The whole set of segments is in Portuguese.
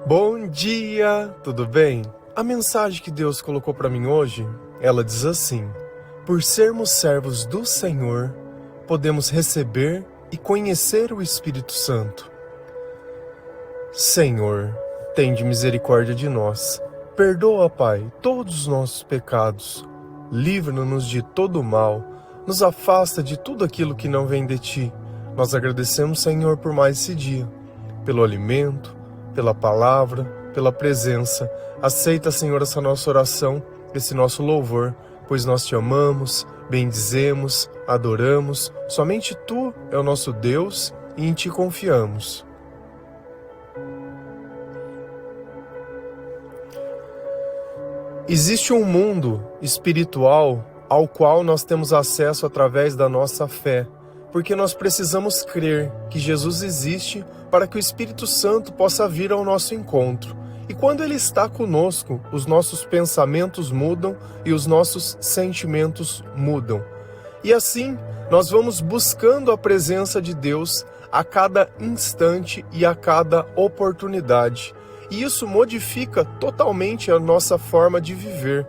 Bom dia, tudo bem? A mensagem que Deus colocou para mim hoje, ela diz assim: por sermos servos do Senhor, podemos receber e conhecer o Espírito Santo. Senhor, tende misericórdia de nós. Perdoa, Pai, todos os nossos pecados. Livra-nos de todo o mal. Nos afasta de tudo aquilo que não vem de Ti. Nós agradecemos, Senhor, por mais esse dia, pelo alimento, pela palavra, pela presença. Aceita, Senhor, essa nossa oração, esse nosso louvor, pois nós Te amamos, bendizemos, adoramos. Somente Tu é o nosso Deus e em Ti confiamos. Existe um mundo espiritual ao qual nós temos acesso através da nossa fé, porque nós precisamos crer que Jesus existe para que o Espírito Santo possa vir ao nosso encontro. E quando Ele está conosco, os nossos pensamentos mudam e os nossos sentimentos mudam. E assim, nós vamos buscando a presença de Deus a cada instante e a cada oportunidade. E isso modifica totalmente a nossa forma de viver.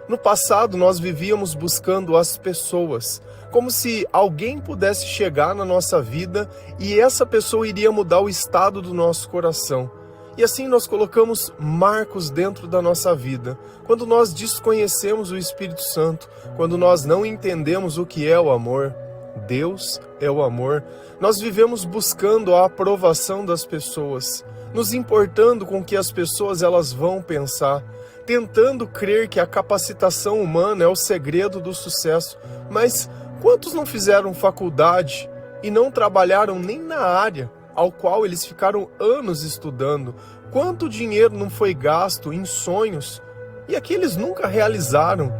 No passado, nós vivíamos buscando as pessoas, como se alguém pudesse chegar na nossa vida e essa pessoa iria mudar o estado do nosso coração. E assim nós colocamos marcos dentro da nossa vida. Quando nós desconhecemos o Espírito Santo, quando nós não entendemos o que é o amor, Deus é o amor, nós vivemos buscando a aprovação das pessoas, nos importando com o que as pessoas elas vão pensar, tentando crer que a capacitação humana é o segredo do sucesso. Mas quantos não fizeram faculdade e não trabalharam nem na área ao qual eles ficaram anos estudando? Quanto dinheiro não foi gasto em sonhos e aqueles nunca realizaram?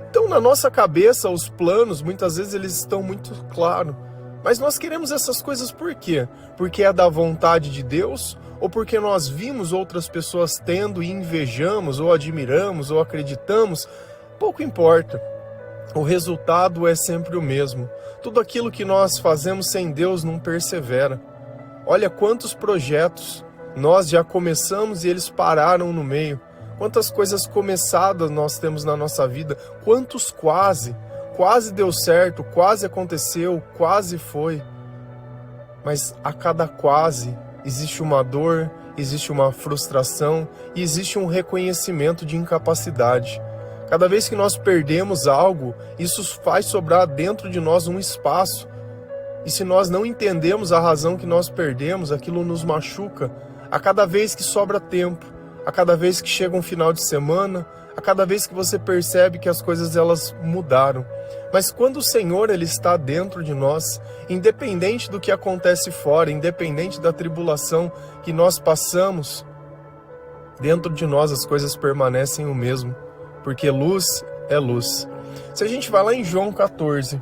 Então, na nossa cabeça, os planos, muitas vezes eles estão muito claros. Mas nós queremos essas coisas por quê? Porque é da vontade de Deus? Ou porque nós vimos outras pessoas tendo e invejamos, ou admiramos, ou acreditamos? Pouco importa. O resultado é sempre o mesmo. Tudo aquilo que nós fazemos sem Deus não persevera. Olha quantos projetos nós já começamos e eles pararam no meio. Quantas coisas começadas nós temos na nossa vida. Quantos quase deu certo, quase aconteceu, quase foi. Mas a cada quase existe uma dor, existe uma frustração e existe um reconhecimento de incapacidade. Cada vez que nós perdemos algo, isso faz sobrar dentro de nós um espaço. E se nós não entendemos a razão que nós perdemos, aquilo nos machuca. A cada vez que sobra tempo, a cada vez que chega um final de semana, a cada vez que você percebe que as coisas elas mudaram. Mas quando o Senhor ele está dentro de nós, independente do que acontece fora, independente da tribulação que nós passamos, dentro de nós as coisas permanecem o mesmo, porque luz é luz. Se a gente vai lá em João 14,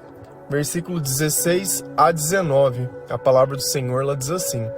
versículo 16 a 19, a palavra do Senhor ela diz assim: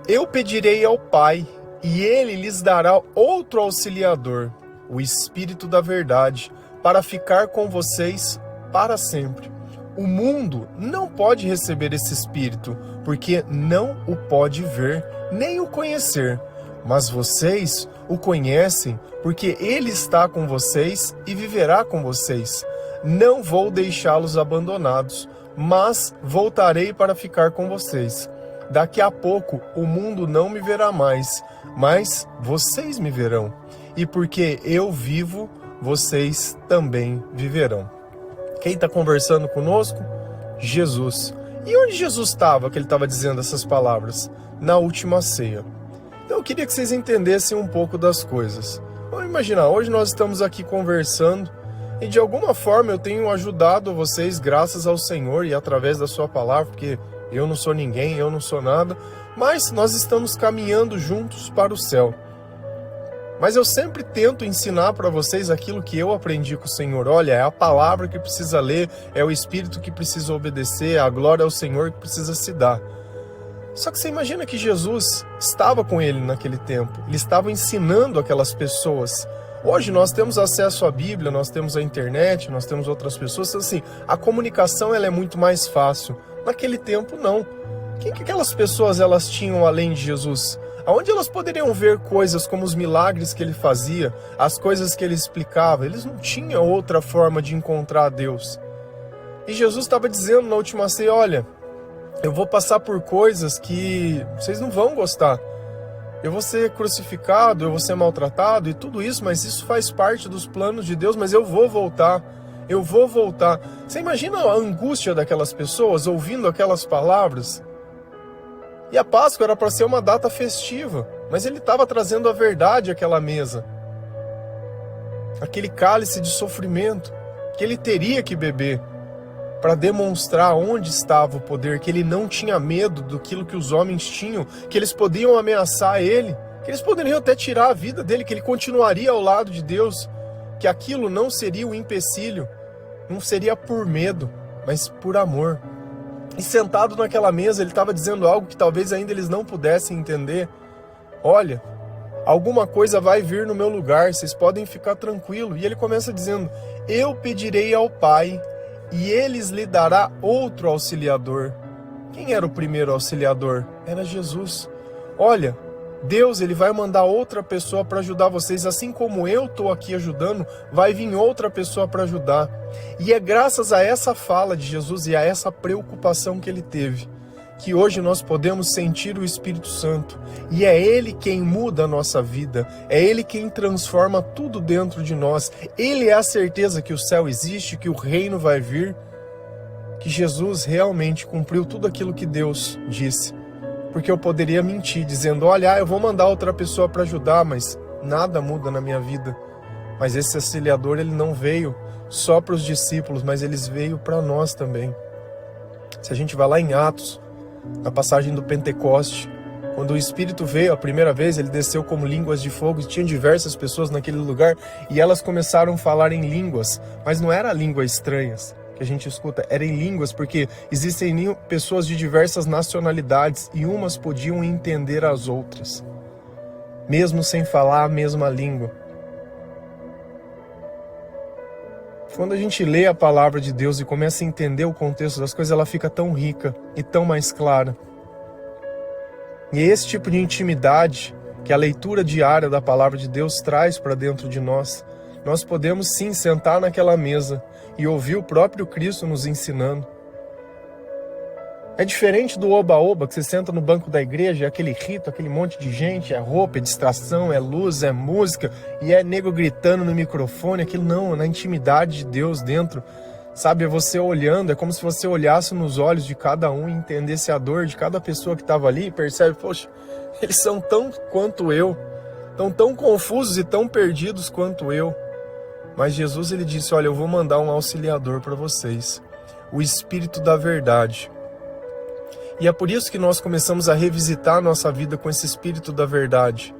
eu pedirei ao Pai, e Ele lhes dará outro auxiliador, o Espírito da Verdade, para ficar com vocês para sempre. O mundo não pode receber esse Espírito, porque não o pode ver, nem o conhecer. Mas vocês o conhecem, porque Ele está com vocês e viverá com vocês. Não vou deixá-los abandonados, mas voltarei para ficar com vocês. Daqui a pouco o mundo não me verá mais, mas vocês me verão. E porque eu vivo, vocês também viverão. Quem está conversando conosco? Jesus. E onde Jesus estava que ele estava dizendo essas palavras? Na última ceia. Então eu queria que vocês entendessem um pouco das coisas. Vamos imaginar, hoje nós estamos aqui conversando e de alguma forma eu tenho ajudado vocês graças ao Senhor e através da sua palavra, porque eu não sou ninguém, eu não sou nada, mas nós estamos caminhando juntos para o céu. Mas eu sempre tento ensinar para vocês aquilo que eu aprendi com o Senhor. Olha, é a palavra que precisa ler, é o Espírito que precisa obedecer, a glória ao Senhor que precisa se dar. Só que você imagina que Jesus estava com ele naquele tempo, ele estava ensinando aquelas pessoas. Hoje nós temos acesso à Bíblia, nós temos a internet, nós temos outras pessoas, então, assim, a comunicação ela é muito mais fácil. Naquele tempo não. Quem que aquelas pessoas elas tinham além de Jesus? Aonde elas poderiam ver coisas como os milagres que ele fazia, as coisas que ele explicava? Eles não tinham outra forma de encontrar Deus. E Jesus estava dizendo na última ceia, olha, eu vou passar por coisas que vocês não vão gostar. Eu vou ser crucificado, eu vou ser maltratado e tudo isso, mas isso faz parte dos planos de Deus, mas eu vou voltar. Eu vou voltar. Você imagina a angústia daquelas pessoas ouvindo aquelas palavras? E a Páscoa era para ser uma data festiva, mas ele estava trazendo a verdade àquela mesa. Aquele cálice de sofrimento que ele teria que beber para demonstrar onde estava o poder, que ele não tinha medo daquilo que os homens tinham, que eles podiam ameaçar ele, que eles poderiam até tirar a vida dele, que ele continuaria ao lado de Deus, que aquilo não seria um empecilho, não seria por medo, mas por amor. E sentado naquela mesa, ele estava dizendo algo que talvez ainda eles não pudessem entender. Olha, alguma coisa vai vir no meu lugar, vocês podem ficar tranquilos. E ele começa dizendo, eu pedirei ao Pai, e eles lhe dará outro auxiliador. Quem era o primeiro auxiliador? Era Jesus. Olha, Deus ele vai mandar outra pessoa para ajudar vocês, assim como eu estou aqui ajudando, vai vir outra pessoa para ajudar. E é graças a essa fala de Jesus e a essa preocupação que ele teve, que hoje nós podemos sentir o Espírito Santo. E é Ele quem muda a nossa vida, é Ele quem transforma tudo dentro de nós. Ele é a certeza que o céu existe, que o reino vai vir, que Jesus realmente cumpriu tudo aquilo que Deus disse. Porque eu poderia mentir, dizendo, olha, eu vou mandar outra pessoa para ajudar, mas nada muda na minha vida. Mas esse auxiliador, ele não veio só para os discípulos, mas ele veio para nós também. Se a gente vai lá em Atos, na passagem do Pentecoste, quando o Espírito veio a primeira vez, ele desceu como línguas de fogo, e tinha diversas pessoas naquele lugar, e elas começaram a falar em línguas, mas não eram línguas estranhas que a gente escuta, eram em línguas, porque existem pessoas de diversas nacionalidades, e umas podiam entender as outras, mesmo sem falar a mesma língua. Quando a gente lê a palavra de Deus e começa a entender o contexto das coisas, ela fica tão rica e tão mais clara. E é esse tipo de intimidade que a leitura diária da palavra de Deus traz para dentro de nós. Nós podemos sim sentar naquela mesa e ouvir o próprio Cristo nos ensinando. É diferente do oba-oba, que você senta no banco da igreja, é aquele rito, aquele monte de gente, é roupa, é distração, é luz, é música, e é nego gritando no microfone, aquilo não, é na intimidade de Deus dentro, sabe? É você olhando, é como se você olhasse nos olhos de cada um e entendesse a dor de cada pessoa que estava ali e percebe, poxa, eles são tão quanto eu, estão tão confusos e tão perdidos quanto eu. Mas Jesus, ele disse, olha, eu vou mandar um auxiliador para vocês, o Espírito da Verdade. E é por isso que nós começamos a revisitar a nossa vida com esse Espírito da Verdade,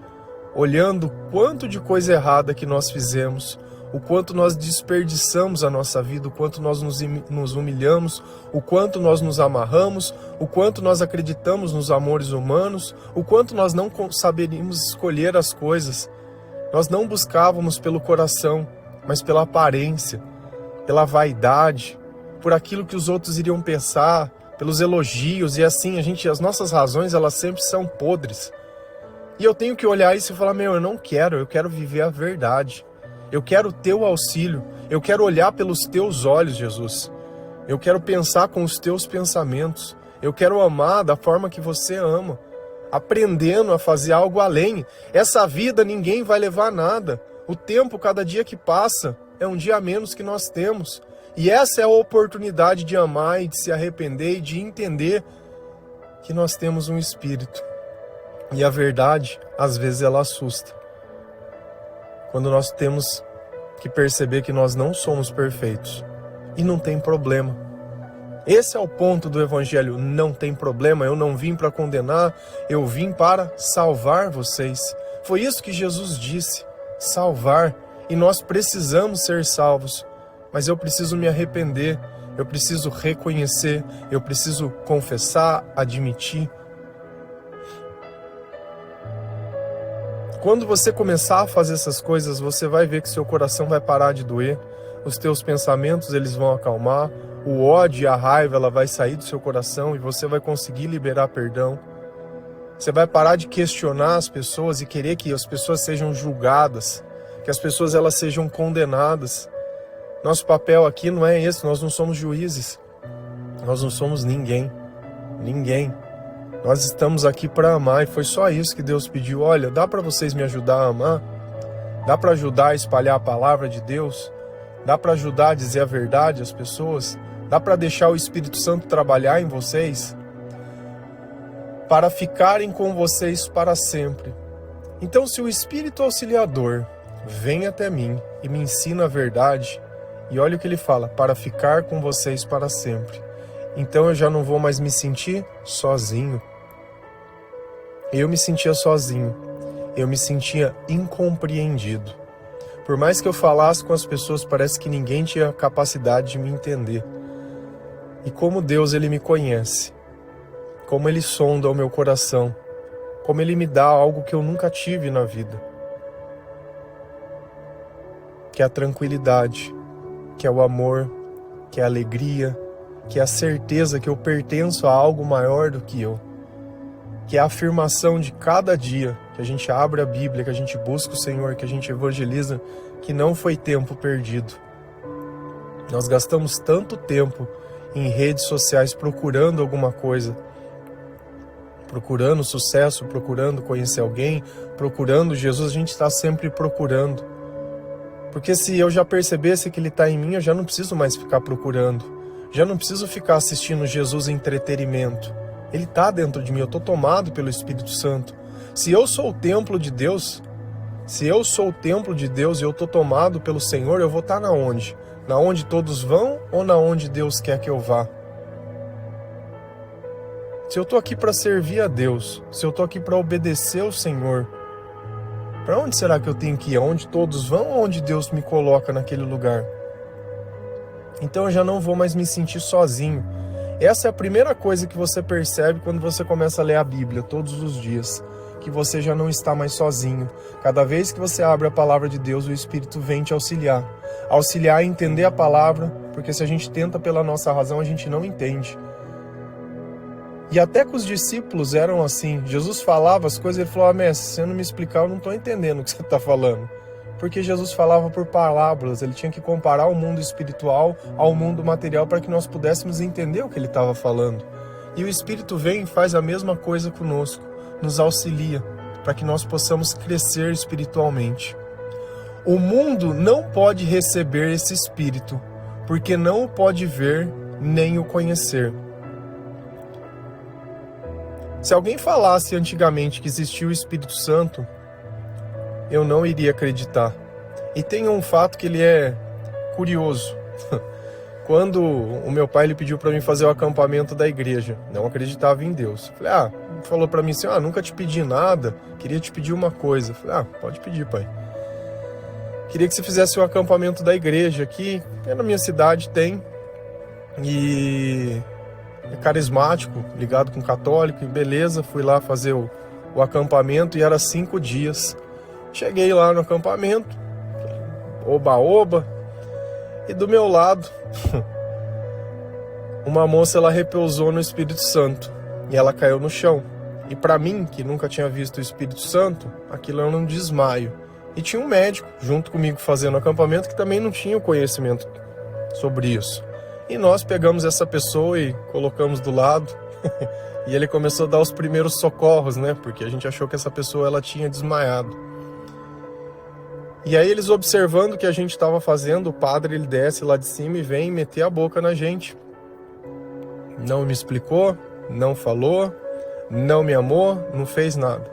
olhando o quanto de coisa errada que nós fizemos, o quanto nós desperdiçamos a nossa vida, o quanto nós nos humilhamos, o quanto nós nos amarramos, o quanto nós acreditamos nos amores humanos, o quanto nós não saberíamos escolher as coisas. Nós não buscávamos pelo coração, mas pela aparência, pela vaidade, por aquilo que os outros iriam pensar, pelos elogios, e assim, as nossas razões, elas sempre são podres. E eu tenho que olhar isso e falar, eu não quero, eu quero viver a verdade. Eu quero o teu auxílio, eu quero olhar pelos teus olhos, Jesus. Eu quero pensar com os teus pensamentos. Eu quero amar da forma que você ama, aprendendo a fazer algo além. Essa vida ninguém vai levar nada. O tempo, cada dia que passa, é um dia a menos que nós temos. E essa é a oportunidade de amar e de se arrepender e de entender que nós temos um Espírito. E a verdade, às vezes, ela assusta. Quando nós temos que perceber que nós não somos perfeitos. E não tem problema. Esse é o ponto do Evangelho. Não tem problema, eu não vim para condenar, eu vim para salvar vocês. Foi isso que Jesus disse, salvar. E nós precisamos ser salvos. Mas eu preciso me arrepender, eu preciso reconhecer, eu preciso confessar, admitir. Quando você começar a fazer essas coisas, você vai ver que seu coração vai parar de doer, os teus pensamentos eles vão acalmar, o ódio e a raiva ela vai sair do seu coração e você vai conseguir liberar perdão. Você vai parar de questionar as pessoas e querer que as pessoas sejam julgadas, que as pessoas elas sejam condenadas. Nosso papel aqui não é esse, nós não somos juízes. Nós não somos ninguém. Ninguém. Nós estamos aqui para amar e foi só isso que Deus pediu. Olha, dá para vocês me ajudar a amar? Dá para ajudar a espalhar a palavra de Deus? Dá para ajudar a dizer a verdade às pessoas? Dá para deixar o Espírito Santo trabalhar em vocês? Para ficarem com vocês para sempre. Então, se o Espírito Auxiliador vem até mim e me ensina a verdade, e olha o que ele fala, para ficar com vocês para sempre. Então eu já não vou mais me sentir sozinho. Eu me sentia sozinho. Eu me sentia incompreendido. Por mais que eu falasse com as pessoas, parece que ninguém tinha capacidade de me entender. E como Deus, Ele me conhece. Como Ele sonda o meu coração. Como Ele me dá algo que eu nunca tive na vida. Que é a tranquilidade, que é o amor, que é a alegria, que é a certeza que eu pertenço a algo maior do que eu. Que é a afirmação de cada dia que a gente abre a Bíblia, que a gente busca o Senhor, que a gente evangeliza, que não foi tempo perdido. Nós gastamos tanto tempo em redes sociais procurando alguma coisa, procurando sucesso, procurando conhecer alguém, procurando Jesus, a gente está sempre procurando. Porque se eu já percebesse que Ele está em mim, eu já não preciso mais ficar procurando. Já não preciso ficar assistindo Jesus em entretenimento. Ele está dentro de mim, eu estou tomado pelo Espírito Santo. Se eu sou o templo de Deus, se eu sou o templo de Deus e eu estou tomado pelo Senhor, eu vou estar na onde? Na onde todos vão ou na onde Deus quer que eu vá? Se eu estou aqui para servir a Deus, se eu estou aqui para obedecer ao Senhor, para onde será que eu tenho que ir? Aonde todos vão ou onde Deus me coloca naquele lugar? Então eu já não vou mais me sentir sozinho. Essa é a primeira coisa que você percebe quando você começa a ler a Bíblia todos os dias. Que você já não está mais sozinho. Cada vez que você abre a palavra de Deus, o Espírito vem te auxiliar. Auxiliar a entender a palavra, porque se a gente tenta pela nossa razão, a gente não entende. E até com os discípulos eram assim. Jesus falava as coisas e ele falou, mestre, se você não me explicar, eu não estou entendendo o que você está falando. Porque Jesus falava por parábolas, ele tinha que comparar o mundo espiritual ao mundo material para que nós pudéssemos entender o que ele estava falando. E o Espírito vem e faz a mesma coisa conosco, nos auxilia, para que nós possamos crescer espiritualmente. O mundo não pode receber esse Espírito, porque não o pode ver nem o conhecer. Se alguém falasse antigamente que existia o Espírito Santo, eu não iria acreditar. E tem um fato que ele é curioso. Quando o meu pai ele pediu para mim fazer o acampamento da igreja, não acreditava em Deus. Falei, falou para mim assim, nunca te pedi nada, queria te pedir uma coisa. Falei, pode pedir, pai. Queria que você fizesse o acampamento da igreja aqui, na minha cidade tem, e é carismático, ligado com católico, e beleza, fui lá fazer o acampamento e era 5 dias. Cheguei lá no acampamento, oba-oba, e do meu lado, uma moça ela repousou no Espírito Santo e ela caiu no chão. E para mim, que nunca tinha visto o Espírito Santo, aquilo era um desmaio. E tinha um médico junto comigo fazendo o acampamento que também não tinha o conhecimento sobre isso. E nós pegamos essa pessoa e colocamos do lado e ele começou a dar os primeiros socorros, né? Porque a gente achou que essa pessoa ela tinha desmaiado. E aí eles observando o que a gente estava fazendo, o padre ele desce lá de cima e vem meter a boca na gente. Não me explicou, não falou, não me amou, não fez nada.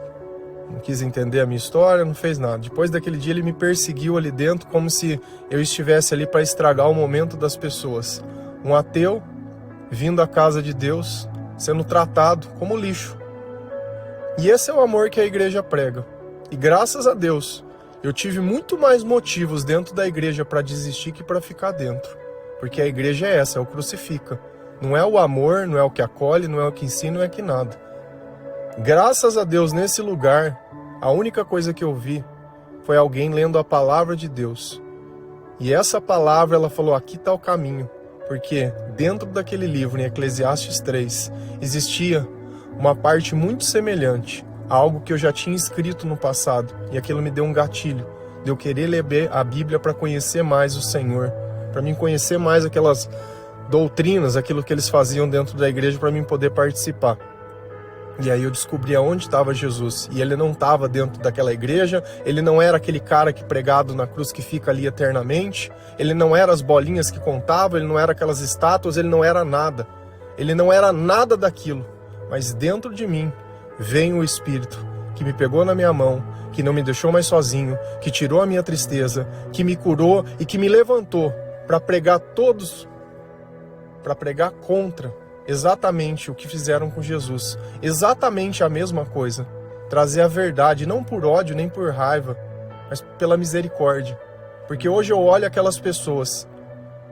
Não quis entender a minha história, não fez nada. Depois daquele dia ele me perseguiu ali dentro como se eu estivesse ali para estragar o momento das pessoas. Um ateu vindo à casa de Deus, sendo tratado como lixo. E esse é o amor que a igreja prega. E graças a Deus, eu tive muito mais motivos dentro da igreja para desistir que para ficar dentro. Porque a igreja é essa, é o crucifica. Não é o amor, não é o que acolhe, não é o que ensina, não é que nada. Graças a Deus, nesse lugar, a única coisa que eu vi foi alguém lendo a palavra de Deus. E essa palavra, ela falou, aqui está o caminho. Porque dentro daquele livro, em Eclesiastes 3, existia uma parte muito semelhante a algo que eu já tinha escrito no passado, e aquilo me deu um gatilho de eu querer ler a Bíblia para conhecer mais o Senhor, para mim conhecer mais aquelas doutrinas, aquilo que eles faziam dentro da igreja, para mim poder participar. E aí eu descobri aonde estava Jesus, e ele não estava dentro daquela igreja, ele não era aquele cara que pregado na cruz que fica ali eternamente, ele não era as bolinhas que contavam, ele não era aquelas estátuas, ele não era nada daquilo, mas dentro de mim vem o Espírito que me pegou na minha mão, que não me deixou mais sozinho, que tirou a minha tristeza, que me curou e que me levantou para pregar contra exatamente o que fizeram com Jesus, exatamente a mesma coisa, trazer a verdade, não por ódio nem por raiva, mas pela misericórdia, porque hoje eu olho aquelas pessoas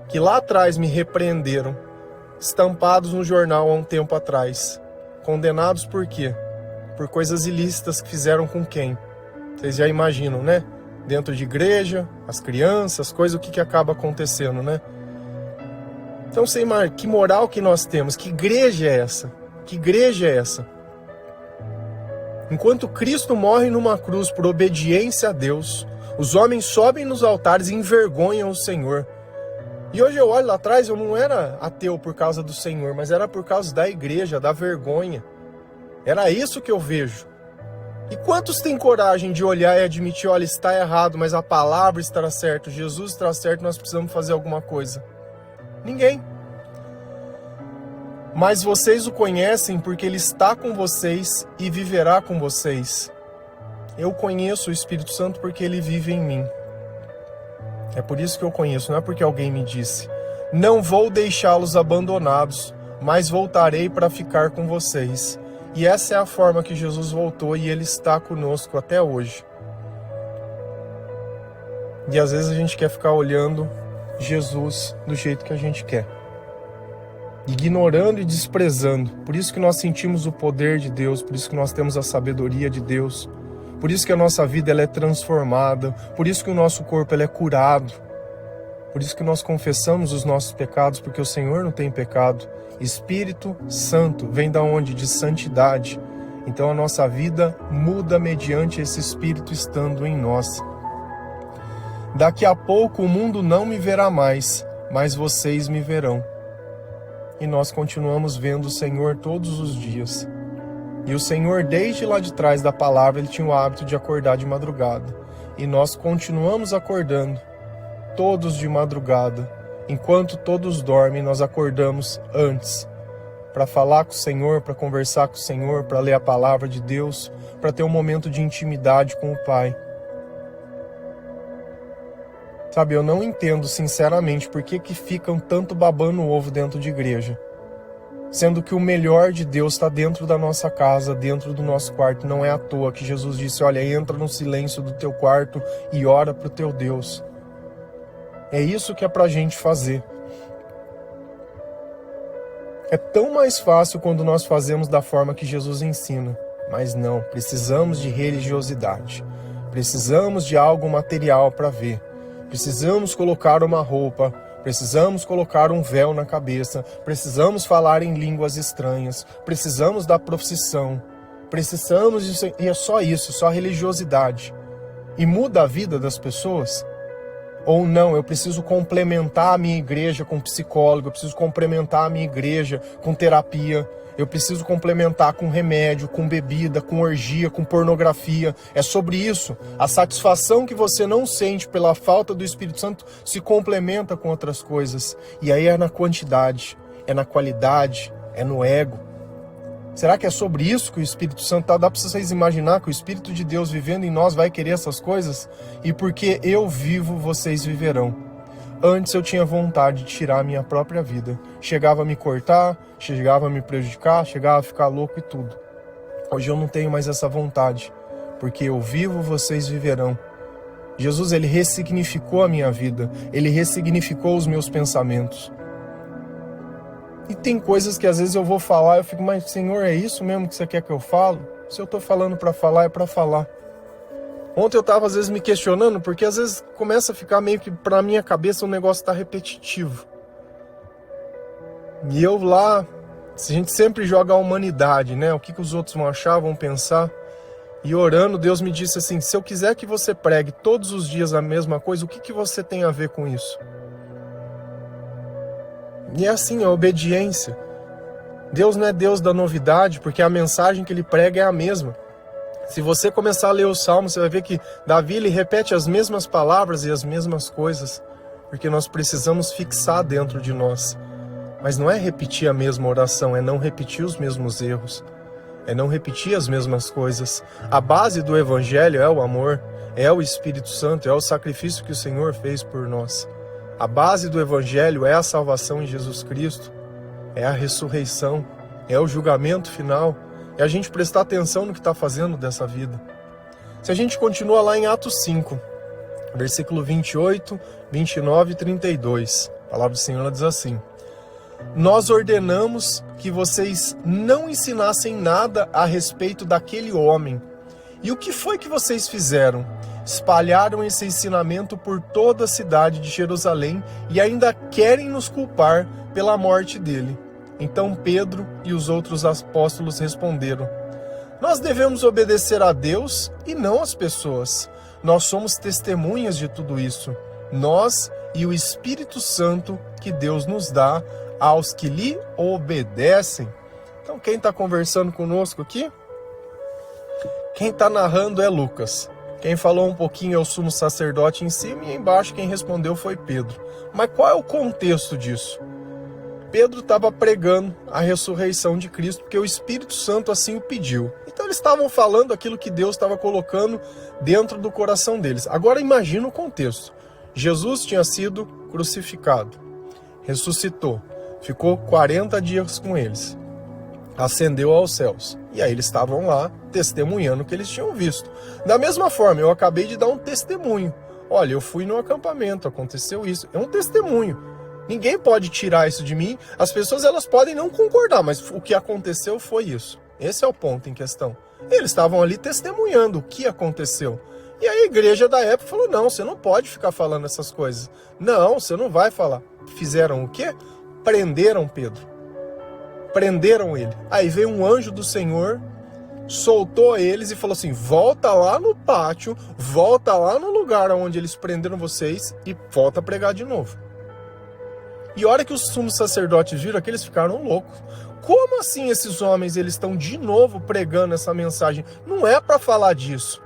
que lá atrás me repreenderam, estampados no jornal há um tempo atrás, condenados por quê? Por coisas ilícitas que fizeram com quem? Vocês já imaginam, né? Dentro de igreja, as crianças, coisas, o que acaba acontecendo, né? Então, que moral que nós temos? Que igreja é essa? Que igreja é essa? Enquanto Cristo morre numa cruz por obediência a Deus, os homens sobem nos altares e envergonham o Senhor. E hoje eu olho lá atrás, eu não era ateu por causa do Senhor, mas era por causa da igreja, da vergonha. Era isso que eu vejo. E quantos têm coragem de olhar e admitir, olha, está errado, mas a palavra estará certa, Jesus estará certo, nós precisamos fazer alguma coisa? Ninguém. Mas vocês o conhecem porque ele está com vocês e viverá com vocês. Eu conheço o Espírito Santo porque ele vive em mim. É por isso que eu conheço, não é porque alguém me disse. Não vou deixá-los abandonados, mas voltarei para ficar com vocês. E essa é a forma que Jesus voltou e ele está conosco até hoje. E às vezes a gente quer ficar olhando Jesus do jeito que a gente quer, ignorando e desprezando. Por isso que nós sentimos o poder de Deus, por isso que nós temos a sabedoria de Deus, por isso que a nossa vida ela é transformada, por isso que o nosso corpo ele é curado, por isso que nós confessamos os nossos pecados, porque o Senhor não tem pecado. Espírito Santo vem da onde? De santidade. Então a nossa vida muda mediante esse Espírito estando em nós. Daqui a pouco o mundo não me verá mais, mas vocês me verão. E nós continuamos vendo o Senhor todos os dias. E o Senhor, desde lá de trás da palavra, ele tinha o hábito de acordar de madrugada. E nós continuamos acordando, todos de madrugada. Enquanto todos dormem, nós acordamos antes, para falar com o Senhor, para conversar com o Senhor, para ler a palavra de Deus, para ter um momento de intimidade com o Pai. Sabe, eu não entendo, sinceramente, por que ficam tanto babando o ovo dentro de igreja. Sendo que o melhor de Deus está dentro da nossa casa, dentro do nosso quarto. Não é à toa que Jesus disse, olha, entra no silêncio do teu quarto e ora para o teu Deus. É isso que é pra gente fazer. É tão mais fácil quando nós fazemos da forma que Jesus ensina. Mas não, precisamos de religiosidade. Precisamos de algo material para ver. Precisamos colocar uma roupa, precisamos colocar um véu na cabeça, precisamos falar em línguas estranhas, precisamos da profissão, precisamos disso, e é só isso, só religiosidade. E muda a vida das pessoas? Ou não, eu preciso complementar a minha igreja com psicólogo, eu preciso complementar a minha igreja com terapia, eu preciso complementar com remédio, com bebida, com orgia, com pornografia. É sobre isso. A satisfação que você não sente pela falta do Espírito Santo se complementa com outras coisas. E aí é na quantidade, é na qualidade, é no ego. Será que é sobre isso que o Espírito Santo tá? Dá para vocês imaginar que o Espírito de Deus vivendo em nós vai querer essas coisas? E porque eu vivo, vocês viverão. Antes eu tinha vontade de tirar a minha própria vida. Chegava a me cortar, chegava a me prejudicar, chegava a ficar louco e tudo. Hoje eu não tenho mais essa vontade, porque eu vivo, vocês viverão. Jesus, ele ressignificou a minha vida, ele ressignificou os meus pensamentos. E tem coisas que às vezes eu vou falar, eu fico, mas Senhor, é isso mesmo que você quer que eu falo? Se eu estou falando para falar, é para falar. Ontem eu estava às vezes me questionando, porque às vezes começa a ficar meio que pra minha cabeça o negócio está repetitivo. E eu lá, A gente sempre joga a humanidade, né? O que os outros vão achar, vão pensar. E orando, Deus me disse assim, se eu quiser que você pregue todos os dias a mesma coisa, o que você tem a ver com isso? E é assim, a obediência. Deus não é Deus da novidade, porque a mensagem que ele prega é a mesma. Se você começar a ler os Salmos, você vai ver que Davi ele repete as mesmas palavras e as mesmas coisas, porque nós precisamos fixar dentro de nós. Mas não é repetir a mesma oração, é não repetir os mesmos erros, é não repetir as mesmas coisas. A base do Evangelho é o amor, é o Espírito Santo, é o sacrifício que o Senhor fez por nós. A base do Evangelho é a salvação em Jesus Cristo, é a ressurreição, é o julgamento final, é a gente prestar atenção no que está fazendo dessa vida. Se a gente continua lá em Atos 5, versículo 28, 29 e 32, a palavra do Senhor ela diz assim: nós ordenamos que vocês não ensinassem nada a respeito daquele homem. E o que foi que vocês fizeram? Espalharam esse ensinamento por toda a cidade de Jerusalém e ainda querem nos culpar pela morte dele. Então Pedro e os outros apóstolos responderam: nós devemos obedecer a Deus e não às pessoas. Nós somos testemunhas de tudo isso, nós e o Espírito Santo que Deus nos dá aos que lhe obedecem. Então quem está conversando conosco aqui? Quem está narrando é Lucas. Quem falou um pouquinho é o sumo sacerdote em cima e embaixo quem respondeu foi Pedro. Mas qual é o contexto disso? Pedro estava pregando a ressurreição de Cristo porque o Espírito Santo assim o pediu. Então eles estavam falando aquilo que Deus estava colocando dentro do coração deles. Agora imagina o contexto. Jesus tinha sido crucificado, ressuscitou, ficou 40 dias com eles, ascendeu aos céus. E aí eles estavam lá testemunhando o que eles tinham visto. Da mesma forma, eu acabei de dar um testemunho. Olha, eu fui no acampamento, aconteceu isso. É um testemunho. Ninguém pode tirar isso de mim. As pessoas elas podem não concordar, mas o que aconteceu foi isso. Esse é o ponto em questão. Eles estavam ali testemunhando o que aconteceu. E a igreja da época falou, não, você não pode ficar falando essas coisas. Não, você não vai falar. Fizeram o quê? Prenderam Pedro. Prenderam ele. Aí veio um anjo do Senhor, soltou eles e falou assim, volta lá no pátio, volta lá no lugar onde eles prenderam vocês e volta a pregar de novo. E a hora que os sumos sacerdotes viram aqui, eles ficaram loucos. Como assim esses homens eles estão de novo pregando essa mensagem? Não é para falar disso.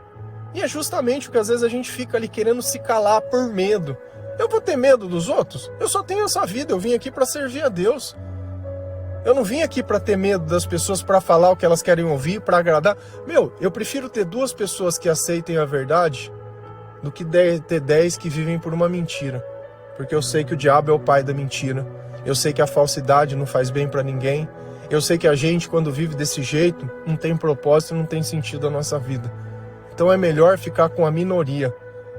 E é justamente o que às vezes a gente fica ali querendo se calar por medo. Eu vou ter medo dos outros? Eu só tenho essa vida, eu vim aqui para servir a Deus. Eu não vim aqui para ter medo das pessoas, para falar o que elas querem ouvir, para agradar. Eu prefiro ter 2 pessoas que aceitem a verdade do que ter 10 que vivem por uma mentira. Porque eu sei que o diabo é o pai da mentira. Eu sei que a falsidade não faz bem para ninguém. Eu sei que a gente, quando vive desse jeito, não tem propósito, não tem sentido a nossa vida. Então é melhor ficar com a minoria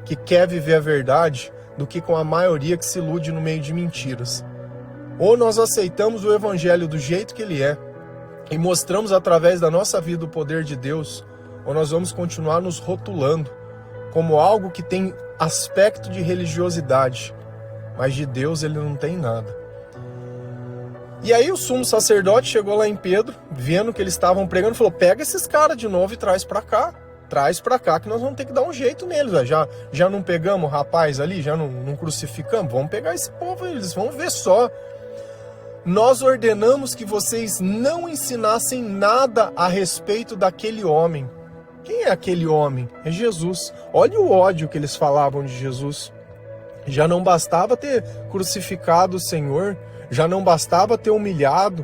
que quer viver a verdade do que com a maioria que se ilude no meio de mentiras. Ou nós aceitamos o evangelho do jeito que ele é e mostramos através da nossa vida o poder de Deus, ou nós vamos continuar nos rotulando como algo que tem aspecto de religiosidade, mas de Deus ele não tem nada. E aí o sumo sacerdote chegou lá em Pedro, vendo que eles estavam pregando, falou, pega esses caras de novo e traz pra cá que nós vamos ter que dar um jeito neles. Já não pegamos o rapaz ali, já não crucificamos, vamos pegar esse povo, eles vão ver só. Nós ordenamos que vocês não ensinassem nada a respeito daquele homem. Quem é aquele homem? É Jesus. Olha o ódio que eles falavam de Jesus. Já não bastava ter crucificado o Senhor, já não bastava ter humilhado,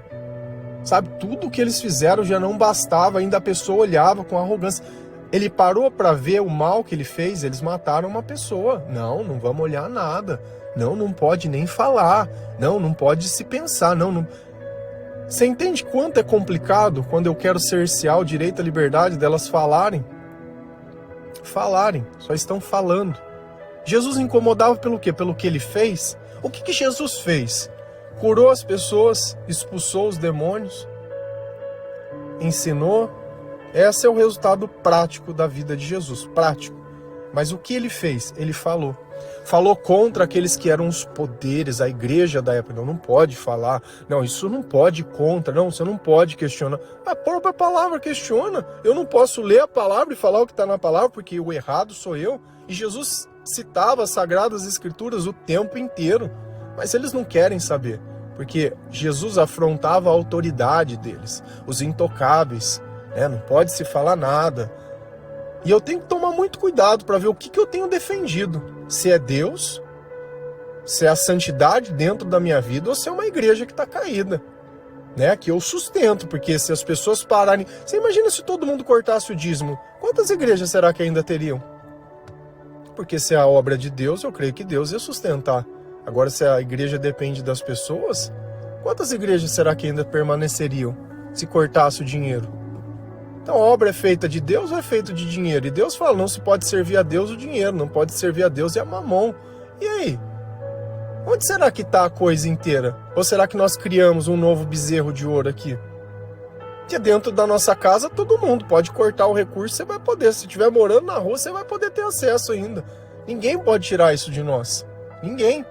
sabe? Tudo que eles fizeram já não bastava, ainda a pessoa olhava com arrogância. Ele parou para ver o mal que ele fez, eles mataram uma pessoa. Não vamos olhar nada. Não pode nem falar. Não pode se pensar. Não. Você entende quanto é complicado quando eu quero cercear o direito à liberdade delas falarem? Só estão falando. Jesus incomodava pelo quê? Pelo que ele fez? O que Jesus fez? Curou as pessoas, expulsou os demônios, ensinou. Esse é o resultado prático da vida de Jesus, prático. Mas o que ele fez? Ele falou. Falou contra aqueles que eram os poderes, a igreja da época. Não pode falar. Não, isso não pode ir contra. Não, você não pode questionar. A própria palavra questiona. Eu não posso ler a palavra e falar o que está na palavra, porque o errado sou eu. E Jesus citava as Sagradas Escrituras o tempo inteiro. Mas eles não querem saber. Porque Jesus afrontava a autoridade deles. Os intocáveis. Não pode se falar nada. E eu tenho que tomar muito cuidado para ver o que eu tenho defendido. Se é Deus, se é a santidade dentro da minha vida, ou se é uma igreja que está caída. Que eu sustento, porque se as pessoas pararem... Você imagina se todo mundo cortasse o dízimo? Quantas igrejas será que ainda teriam? Porque se é a obra de Deus, eu creio que Deus ia sustentar. Agora, se a igreja depende das pessoas, quantas igrejas será que ainda permaneceriam se cortasse o dinheiro? Então a obra é feita de Deus ou é feita de dinheiro? E Deus fala, não se pode servir a Deus o dinheiro, não pode servir a Deus e a mamon. E aí? Onde será que está a coisa inteira? Ou será que nós criamos um novo bezerro de ouro aqui? Que dentro da nossa casa todo mundo pode cortar o recurso, você vai poder. Se estiver morando na rua, você vai poder ter acesso ainda. Ninguém pode tirar isso de nós. Ninguém.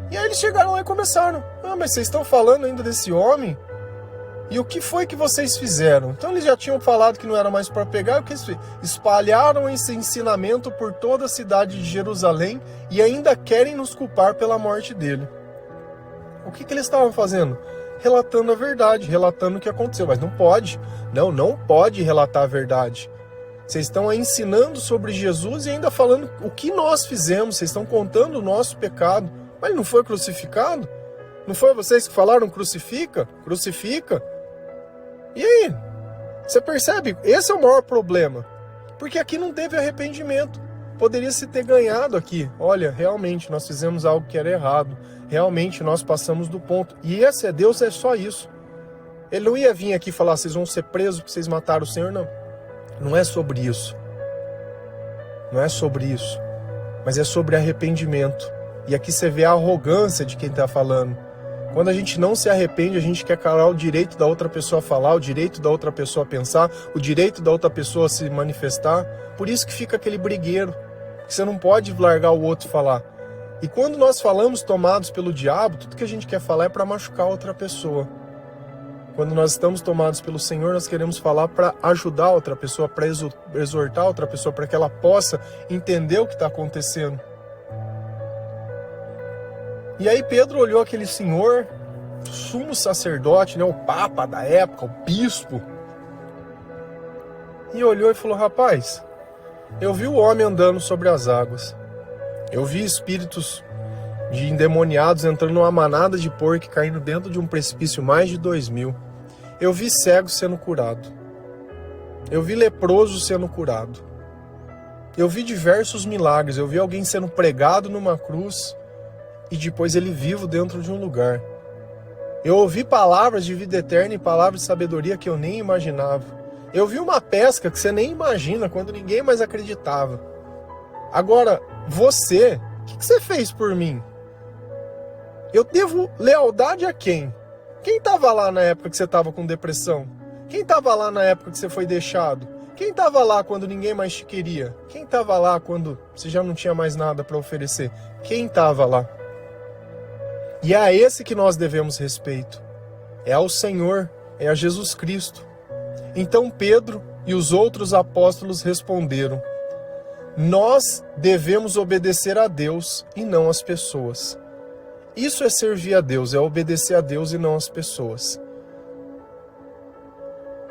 E aí eles chegaram lá e começaram. Mas vocês estão falando ainda desse homem? E o que foi que vocês fizeram? Então eles já tinham falado que não era mais para pegar. O que eles fizeram? Espalharam esse ensinamento por toda a cidade de Jerusalém e ainda querem nos culpar pela morte dele. O que eles estavam fazendo? Relatando a verdade, relatando o que aconteceu. Mas não pode. Não pode relatar a verdade. Vocês estão ensinando sobre Jesus e ainda falando o que nós fizemos. Vocês estão contando o nosso pecado. Mas ele não foi crucificado? Não foi vocês que falaram crucifica? Crucifica? E aí? Você percebe? Esse é o maior problema. Porque aqui não teve arrependimento. Poderia se ter ganhado aqui. Olha, realmente nós fizemos algo que era errado. Realmente nós passamos do ponto. E esse é Deus, é só isso. Ele não ia vir aqui falar, vocês vão ser presos porque vocês mataram o Senhor, não. Não é sobre isso. Não é sobre isso. Mas é sobre arrependimento. E aqui você vê a arrogância de quem está falando. Quando a gente não se arrepende, a gente quer calar o direito da outra pessoa a falar, o direito da outra pessoa a pensar, o direito da outra pessoa a se manifestar. Por isso que fica aquele brigueiro. Você não pode largar o outro falar. E quando nós falamos tomados pelo diabo, tudo que a gente quer falar é para machucar outra pessoa. Quando nós estamos tomados pelo Senhor, nós queremos falar para ajudar outra pessoa, para exortar outra pessoa, para que ela possa entender o que está acontecendo. E aí Pedro olhou aquele senhor, sumo sacerdote, o papa da época, o bispo, e olhou e falou, rapaz, eu vi o homem andando sobre as águas, eu vi espíritos de endemoniados entrando numa manada de porco caindo dentro de um precipício mais de 2000, eu vi cego sendo curado, eu vi leproso sendo curado, eu vi diversos milagres, eu vi alguém sendo pregado numa cruz, e depois ele vivo dentro de um lugar. Eu ouvi palavras de vida eterna e palavras de sabedoria que eu nem imaginava. Eu vi uma pesca que você nem imagina, quando ninguém mais acreditava. Agora, você, o que você fez por mim? Eu devo lealdade a quem? Quem estava lá na época que você estava com depressão? Quem estava lá na época que você foi deixado? Quem estava lá quando ninguém mais te queria? Quem estava lá quando você já não tinha mais nada para oferecer? Quem estava lá? E é a esse que nós devemos respeito. É ao Senhor, é a Jesus Cristo. Então Pedro e os outros apóstolos responderam, nós devemos obedecer a Deus e não às pessoas. Isso é servir a Deus, é obedecer a Deus e não às pessoas.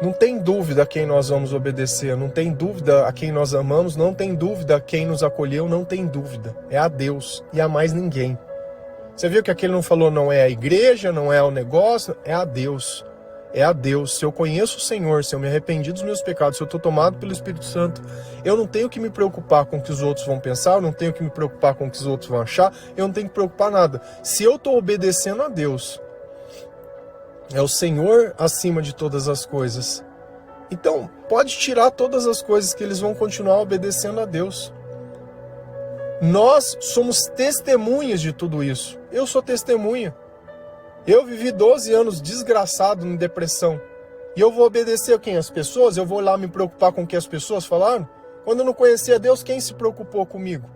Não tem dúvida a quem nós vamos obedecer, não tem dúvida a quem nós amamos, não tem dúvida a quem nos acolheu, não tem dúvida. É a Deus e a mais ninguém. Você viu que aquele não falou, não é a igreja, não é o negócio, é a Deus. É a Deus. Se eu conheço o Senhor, se eu me arrependi dos meus pecados, se eu estou tomado pelo Espírito Santo, eu não tenho que me preocupar com o que os outros vão pensar, eu não tenho que me preocupar com o que os outros vão achar, eu não tenho que preocupar nada. Se eu estou obedecendo a Deus, é o Senhor acima de todas as coisas. Então, pode tirar todas as coisas que eles vão continuar obedecendo a Deus. Nós somos testemunhas de tudo isso. Eu sou testemunha. Eu vivi 12 anos desgraçado em depressão. E eu vou obedecer a quem? As pessoas? Eu vou lá me preocupar com o que as pessoas falaram? Quando eu não conhecia Deus, quem se preocupou comigo?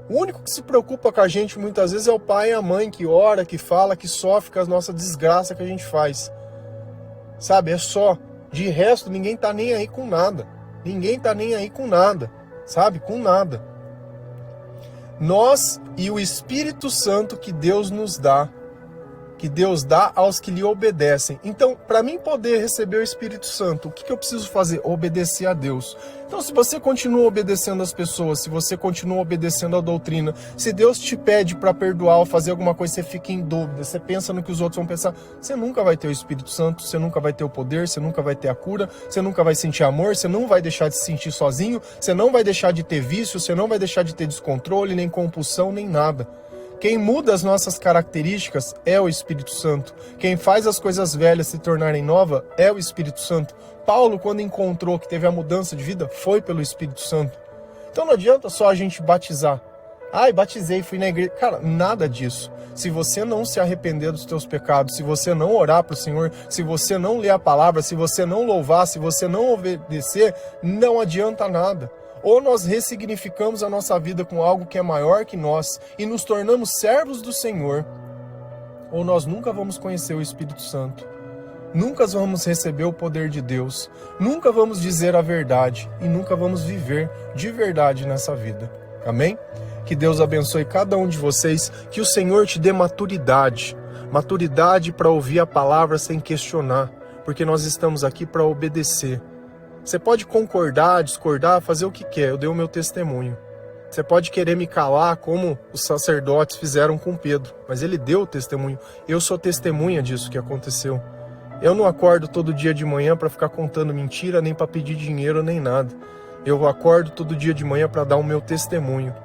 O único que se preocupa com a gente muitas vezes é o pai e a mãe, que ora, que fala, que sofre com as nossas desgraças que a gente faz. Sabe, é só. De resto, ninguém tá nem aí com nada. Ninguém tá nem aí com nada, sabe? Com nada. Nós e o Espírito Santo que Deus nos dá, que Deus dá aos que lhe obedecem. Então, para mim poder receber o Espírito Santo, o que eu preciso fazer? Obedecer a Deus. Então, se você continua obedecendo as pessoas, se você continua obedecendo a doutrina, se Deus te pede para perdoar ou fazer alguma coisa, você fica em dúvida, você pensa no que os outros vão pensar, você nunca vai ter o Espírito Santo, você nunca vai ter o poder, você nunca vai ter a cura, você nunca vai sentir amor, você não vai deixar de se sentir sozinho, você não vai deixar de ter vício, você não vai deixar de ter descontrole, nem compulsão, nem nada. Quem muda as nossas características é o Espírito Santo. Quem faz as coisas velhas se tornarem novas é o Espírito Santo. Paulo, quando encontrou que teve a mudança de vida, foi pelo Espírito Santo. Então não adianta só a gente batizar. Ai, batizei, fui na igreja. Cara, nada disso. Se você não se arrepender dos teus pecados, se você não orar para o Senhor, se você não ler a palavra, se você não louvar, se você não obedecer, não adianta nada. Ou nós ressignificamos a nossa vida com algo que é maior que nós e nos tornamos servos do Senhor, ou nós nunca vamos conhecer o Espírito Santo, nunca vamos receber o poder de Deus, nunca vamos dizer a verdade e nunca vamos viver de verdade nessa vida. Amém? Que Deus abençoe cada um de vocês, que o Senhor te dê maturidade para ouvir a palavra sem questionar, porque nós estamos aqui para obedecer. Você pode concordar, discordar, fazer o que quer, eu dei o meu testemunho. Você pode querer me calar como os sacerdotes fizeram com Pedro, mas ele deu o testemunho. Eu sou testemunha disso que aconteceu. Eu não acordo todo dia de manhã para ficar contando mentira, nem para pedir dinheiro, nem nada. Eu acordo todo dia de manhã para dar o meu testemunho,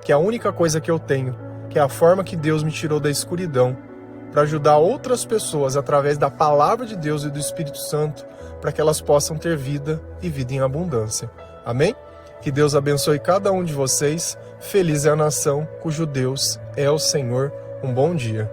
que é a única coisa que eu tenho, que é a forma que Deus me tirou da escuridão, para ajudar outras pessoas através da palavra de Deus e do Espírito Santo, para que elas possam ter vida e vida em abundância. Amém? Que Deus abençoe cada um de vocês. Feliz é a nação cujo Deus é o Senhor. Um bom dia.